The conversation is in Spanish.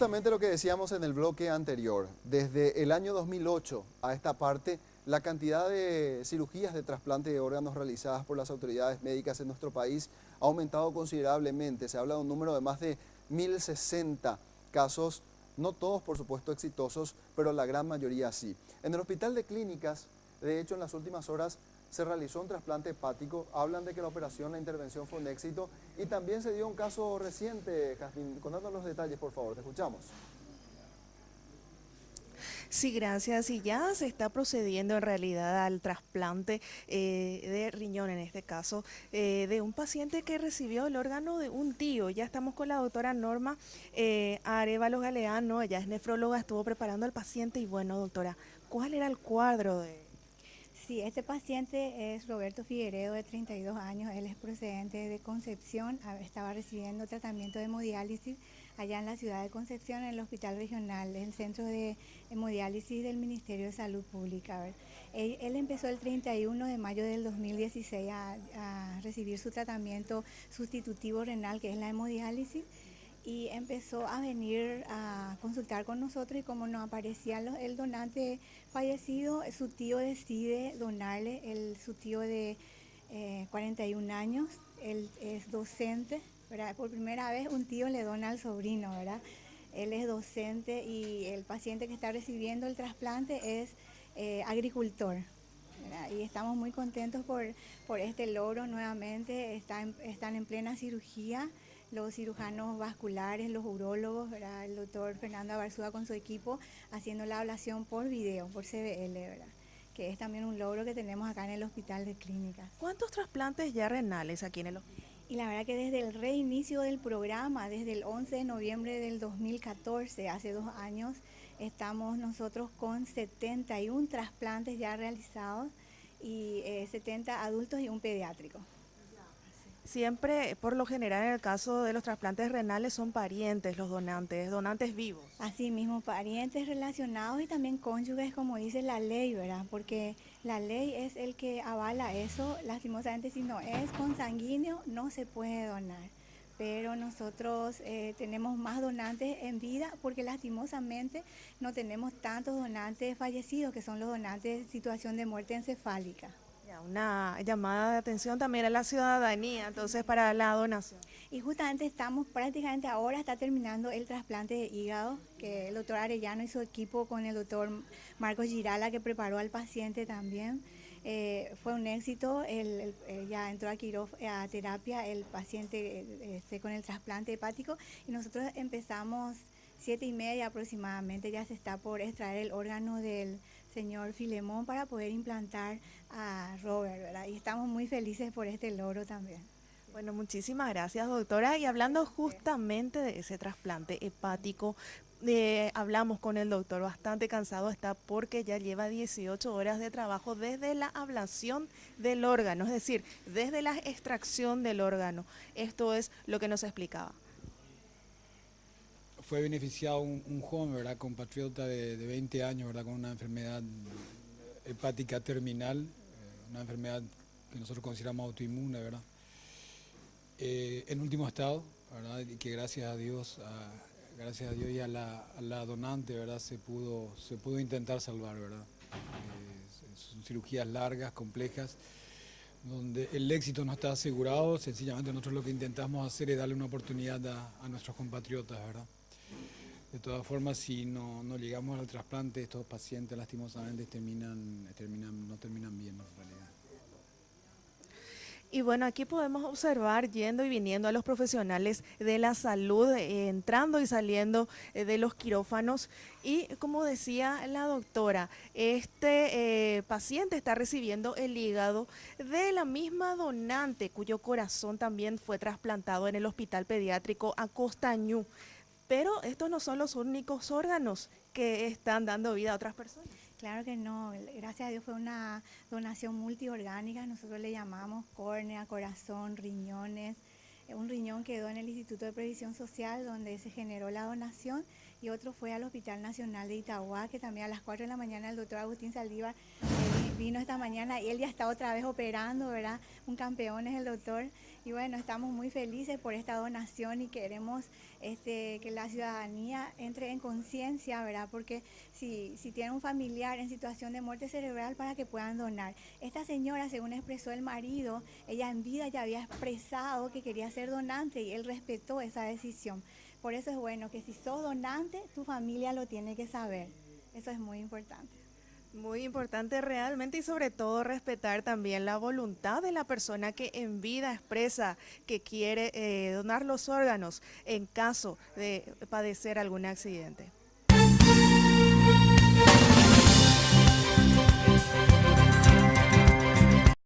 justamente lo que decíamos en el bloque anterior, desde el año 2008 a esta parte, la cantidad de cirugías de trasplante de órganos realizadas por las autoridades médicas en nuestro país ha aumentado considerablemente. Se habla de un número de más de 1060 casos, no todos por supuesto exitosos, pero la gran mayoría sí. En el Hospital de Clínicas, de hecho en las últimas horas se realizó un trasplante hepático, hablan de que la operación, la intervención fue un éxito y también se dio un caso reciente. Jazmín, contándonos los detalles por favor, te escuchamos. Sí, gracias. Y ya se está procediendo en realidad al trasplante de riñón, en este caso, de un paciente que recibió el órgano de un tío. Ya estamos con la doctora Norma Arévalo Galeano, ella es nefróloga, estuvo preparando al paciente y bueno, doctora, ¿cuál era el cuadro de...? Sí, este paciente es Roberto Figueredo, de 32 años. Él es procedente de Concepción, estaba recibiendo tratamiento de hemodiálisis allá en la ciudad de Concepción, en el Hospital Regional, el centro de hemodiálisis del Ministerio de Salud Pública. A ver. Él empezó el 31 de mayo del 2016 a recibir su tratamiento sustitutivo renal, que es la hemodiálisis, y empezó a venir a consultar con nosotros, y como no aparecía el donante fallecido, su tío decide donarle. Su tío de 41 años, él es docente, ¿verdad? Por primera vez un tío le dona al sobrino, ¿verdad? Él es docente y el paciente que está recibiendo el trasplante es agricultor, ¿verdad? Y estamos muy contentos por este logro nuevamente. Están en plena cirugía los cirujanos vasculares, los urólogos, ¿verdad? El doctor Fernando Abarzúa con su equipo haciendo la ablación por video, por CBL, ¿verdad? Que es también un logro que tenemos acá en el Hospital de Clínicas. ¿Cuántos trasplantes ya renales aquí en el hospital? Y la verdad que desde el reinicio del programa, desde el 11 de noviembre del 2014, hace 2 años, estamos nosotros con 71 trasplantes ya realizados y 70 adultos y un pediátrico. Siempre, por lo general, en el caso de los trasplantes renales son parientes los donantes, donantes vivos. Asimismo, parientes relacionados y también cónyuges, como dice la ley, ¿verdad? Porque la ley es el que avala eso. Lastimosamente, si no es consanguíneo, no se puede donar. Pero nosotros tenemos más donantes en vida porque lastimosamente no tenemos tantos donantes fallecidos, que son los donantes en situación de muerte encefálica. Ya, una llamada de atención también a la ciudadanía, entonces, para la donación. Y justamente estamos prácticamente ahora, está terminando el trasplante de hígado, que el doctor Arellano y su equipo con el doctor Marcos Girala, que preparó al paciente también. Fue un éxito, ya entró a terapia el paciente con el trasplante hepático, y nosotros empezamos 7:30 aproximadamente, ya se está por extraer el órgano del señor Filemón para poder implantar a Robert, ¿verdad? Y estamos muy felices por este logro también. Bueno, muchísimas gracias, doctora. Y hablando justamente de ese trasplante hepático, hablamos con el doctor, bastante cansado está porque ya lleva 18 horas de trabajo desde la ablación del órgano, es decir, desde la extracción del órgano. Esto es lo que nos explicaba. Fue beneficiado un joven, ¿verdad? Compatriota de 20 años, ¿verdad? Con una enfermedad hepática terminal, una enfermedad que nosotros consideramos autoinmune, ¿verdad? En último estado, ¿verdad? Y que gracias a Dios y a la donante, ¿verdad? Se pudo intentar salvar, ¿verdad? Son cirugías largas, complejas, donde el éxito no está asegurado. Sencillamente nosotros lo que intentamos hacer es darle una oportunidad a nuestros compatriotas, ¿verdad? De todas formas, si no llegamos al trasplante, estos pacientes lastimosamente no terminan bien en realidad. Y bueno, aquí podemos observar yendo y viniendo a los profesionales de la salud, entrando y saliendo de los quirófanos. Y como decía la doctora, este paciente está recibiendo el hígado de la misma donante cuyo corazón también fue trasplantado en el Hospital Pediátrico Acostañú. Pero estos no son los únicos órganos que están dando vida a otras personas. Claro que no, gracias a Dios fue una donación multiorgánica, nosotros le llamamos córnea, corazón, riñones. Un riñón quedó en el Instituto de Previsión Social, donde se generó la donación, y otro fue al Hospital Nacional de Itagua, que también a las 4 de la mañana el doctor Agustín Saldívar vino esta mañana y él ya está otra vez operando, ¿verdad? Un campeón es el doctor. Y bueno, estamos muy felices por esta donación y queremos que la ciudadanía entre en conciencia, ¿verdad? Porque si tiene un familiar en situación de muerte cerebral, para que puedan donar. Esta señora, según expresó el marido, ella en vida ya había expresado que quería ser donante y él respetó esa decisión. Por eso es bueno que si sos donante, tu familia lo tiene que saber. Eso es muy importante. Muy importante realmente y sobre todo respetar también la voluntad de la persona que en vida expresa que quiere donar los órganos en caso de padecer algún accidente.